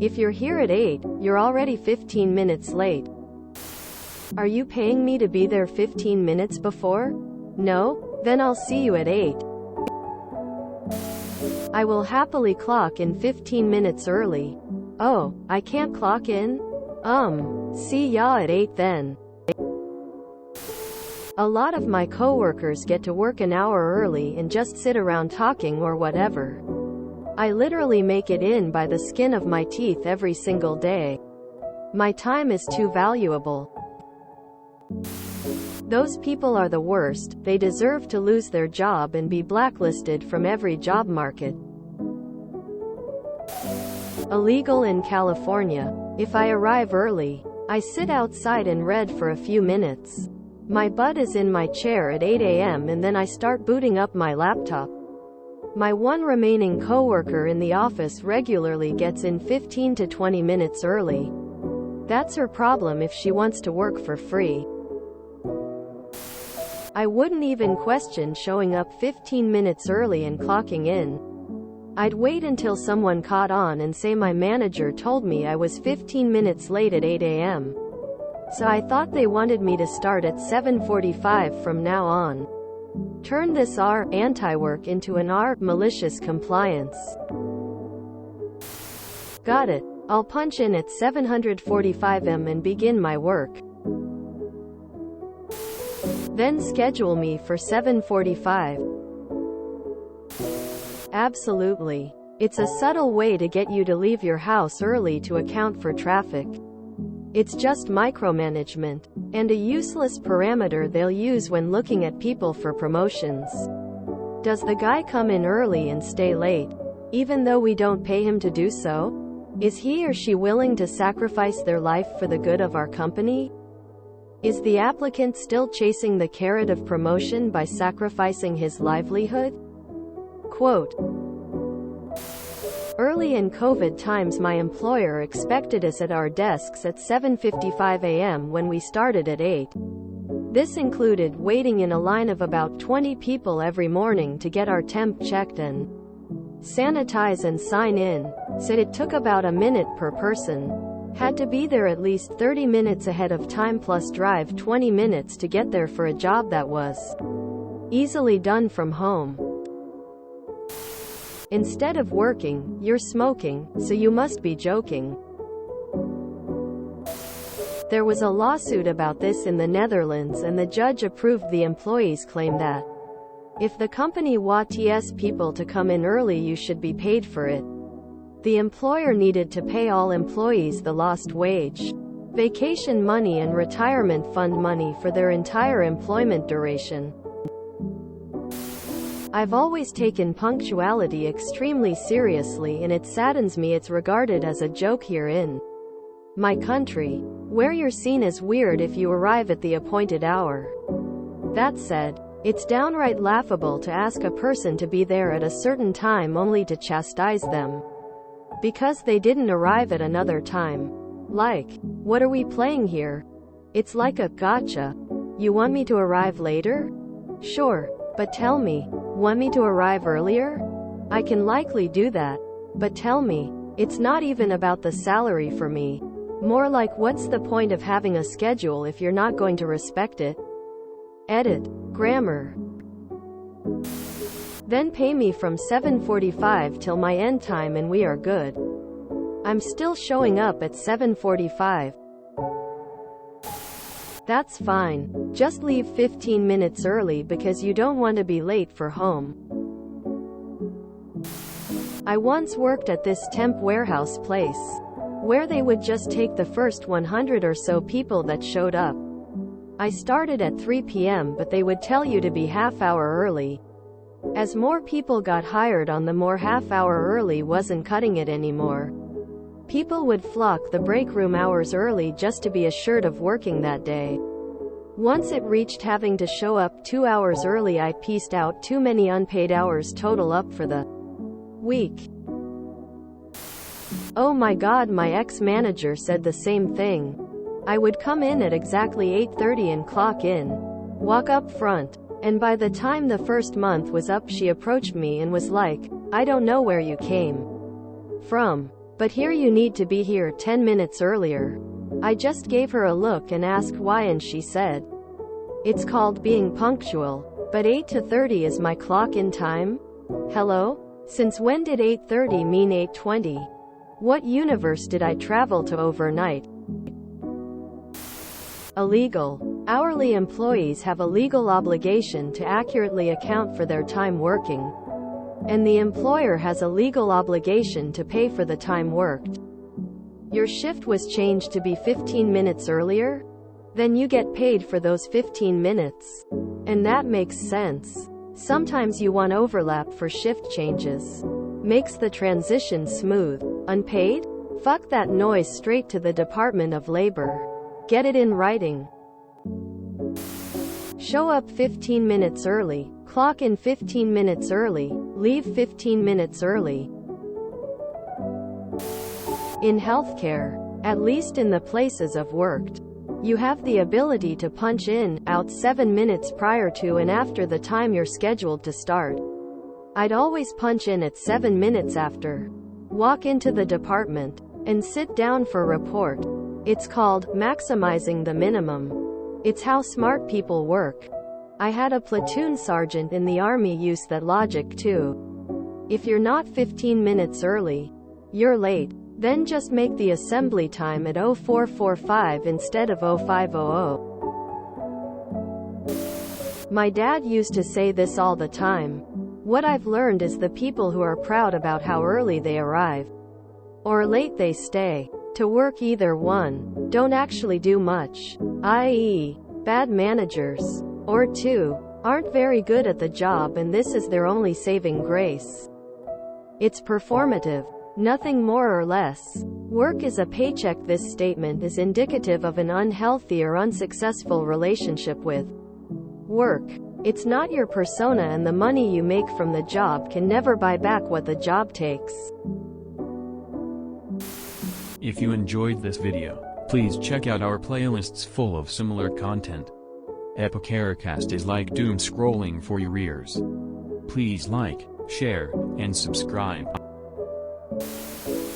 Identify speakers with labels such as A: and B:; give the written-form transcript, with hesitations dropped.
A: If you're here at 8, you're already 15 minutes late. Are you paying me to be there 15 minutes before? No? Then I'll see you at 8. I will happily clock in 15 minutes early. Oh, I can't clock in? See ya at 8 then. A lot of my coworkers get to work an hour early and just sit around talking or whatever. I literally make it in by the skin of my teeth every single day. My time is too valuable. Those people are the worst. They deserve to lose their job and be blacklisted from every job market. Illegal in California. If I arrive early, I sit outside and read for a few minutes. My butt is in my chair at 8 a.m. and then I start booting up my laptop. My one remaining coworker in the office regularly gets in 15 to 20 minutes early. That's her problem if she wants to work for free. I wouldn't even question showing up 15 minutes early and clocking in. I'd wait until someone caught on and say my manager told me I was 15 minutes late at 8 a.m. So I thought they wanted me to start at 7:45 from now on. Turn this R, anti-work, into an R, malicious compliance. Got it. I'll punch in at 7:45 am and begin my work. Then schedule me for 7:45. Absolutely. It's a subtle way to get you to leave your house early to account for traffic. It's just micromanagement, and a useless parameter they'll use when looking at people for promotions. Does the guy come in early and stay late, even though we don't pay him to do so? Is he or she willing to sacrifice their life for the good of our company? Is the applicant still chasing the carrot of promotion by sacrificing his livelihood? Quote, early in COVID times my employer expected us at our desks at 7:55 a.m. when we started at 8. This included waiting in a line of about 20 people every morning to get our temp checked and sanitize and sign in. Said it took about a minute per person. Had to be there at least 30 minutes ahead of time plus drive 20 minutes to get there for a job that was easily done from home. Instead of working, you're smoking, so you must be joking. There was a lawsuit about this in the Netherlands and the judge approved the employee's claim that if the company wants people to come in early you should be paid for it. The employer needed to pay all employees the lost wage, vacation money and retirement fund money for their entire employment duration. I've always taken punctuality extremely seriously and it saddens me it's regarded as a joke here in my country, where you're seen as weird if you arrive at the appointed hour. That said, it's downright laughable to ask a person to be there at a certain time only to chastise them because they didn't arrive at another time. Like, what are we playing here? It's like a gotcha. You want me to arrive later? Sure, but tell me, want me to arrive earlier? I can likely do that. But tell me, it's not even about the salary for me. More like what's the point of having a schedule if you're not going to respect it? Edit. Grammar. Then pay me from 7:45 till my end time and we are good. I'm still showing up at 7:45. That's fine. Just leave 15 minutes early because you don't want to be late for home. I once worked at this temp warehouse place, where they would just take the first 100 or so people that showed up. I started at 3 p.m. but they would tell you to be half-hour early. As more people got hired on, the more half-hour early wasn't cutting it anymore. People would flock the break room hours early just to be assured of working that day. Once it reached having to show up 2 hours early, I pieced out too many unpaid hours total up for the week. Oh my God, my ex-manager said the same thing. I would come in at exactly 8:30 and clock in, walk up front, and by the time the first month was up she approached me and was like, I don't know where you came from. But here you need to be here 10 minutes earlier. I just gave her a look and asked why, and she said, it's called being punctual. But 8 to 30 is my clock-in time? Hello? Since when did 8:30 mean 8:20? What universe did I travel to overnight? Illegal. Hourly employees have a legal obligation to accurately account for their time working. And the employer has a legal obligation to pay for the time worked. Your shift was changed to be 15 minutes earlier? Then you get paid for those 15 minutes. And that makes sense. Sometimes you want overlap for shift changes. Makes the transition smooth. Unpaid? Fuck that noise, straight to the Department of Labor. Get it in writing. Show up 15 minutes early. Clock in 15 minutes early. Leave 15 minutes early. In healthcare, at least in the places I've worked, you have the ability to punch in, out 7 minutes prior to and after the time you're scheduled to start. I'd always punch in at 7 minutes after. Walk into the department and sit down for report. It's called maximizing the minimum. It's how smart people work. I had a platoon sergeant in the Army use that logic too. If you're not 15 minutes early, you're late. Then just make the assembly time at 0445 instead of 0500. My dad used to say this all the time. What I've learned is the people who are proud about how early they arrive or late they stay to work, either one, don't actually do much, i.e., bad managers, or two, aren't very good at the job and this is their only saving grace. It's performative. Nothing more or less. Work is a paycheck. This statement is indicative of an unhealthy or unsuccessful relationship with work. It's not your persona, and the money you make from the job can never buy back what the job takes.
B: If you enjoyed this video, please check out our playlists full of similar content. Epicaricast is like doom scrolling for your ears. Please like, share, and subscribe.